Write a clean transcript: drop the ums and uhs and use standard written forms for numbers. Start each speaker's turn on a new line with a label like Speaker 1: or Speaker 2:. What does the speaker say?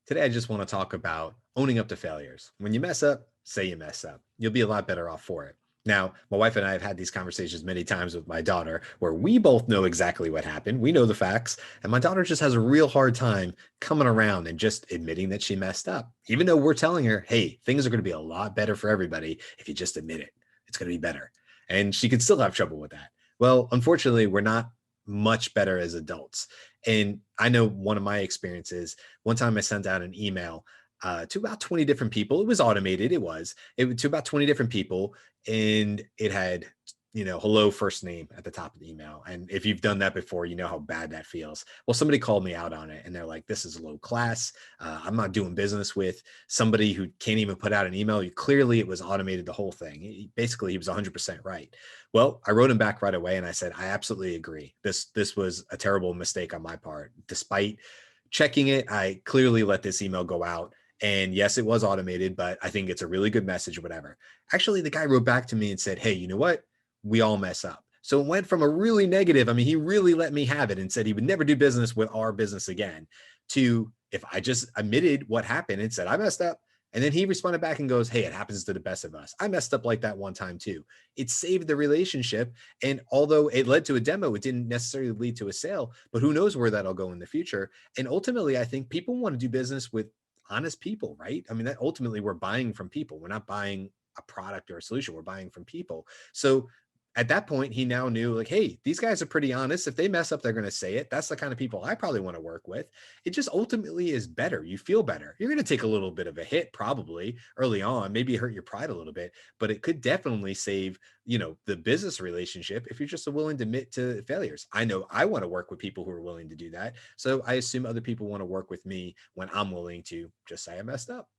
Speaker 1: Today, I just want to talk about owning up to failures. When you mess up, say you mess up. You'll be a lot better off for it. Now, my wife and I have had these conversations many times with my daughter where we both know exactly what happened. We know the facts. And my daughter just has a real hard time coming around and just admitting that she messed up. Even though we're telling her, hey, things are going to be a lot better for everybody if you just admit it. It's going to be better. And she can still have trouble with that. Well, unfortunately, we're not much better as adults. And I know one of my experiences, one time I sent out an email to about 20 different people. It was automated. It was to about 20 different people. And it had, hello, first name at the top of the email. And if you've done that before, you know how bad that feels. Well, somebody called me out on it and they're like, this is low class. I'm not doing business with somebody who can't even put out an email. Clearly, it was automated, the whole thing. Basically, he was 100% right. Well, I wrote him back right away and I said, I absolutely agree. This was a terrible mistake on my part. Despite checking it, I clearly let this email go out. And yes, it was automated, but I think it's a really good message, whatever. Actually, the guy wrote back to me and said, hey, you know what? We all mess up. So it went from a really negative, I mean, he really let me have it and said he would never do business with our business again, to if I just admitted what happened and said, I messed up. And then he responded back and goes, hey, it happens to the best of us. I messed up like that one time too. It saved the relationship. And although it led to a demo, it didn't necessarily lead to a sale, but who knows where that'll go in the future. And ultimately, I think people want to do business with honest people, right? I mean, that ultimately we're buying from people. We're not buying a product or a solution. We're buying from people. So at that point, he now knew, like, hey, these guys are pretty honest. If they mess up, they're going to say it. That's the kind of people I probably want to work with. It just ultimately is better. You feel better. You're going to take a little bit of a hit probably early on, maybe hurt your pride a little bit, but it could definitely save, the business relationship if you're just willing to admit to failures. I know I want to work with people who are willing to do that. So I assume other people want to work with me when I'm willing to just say I messed up.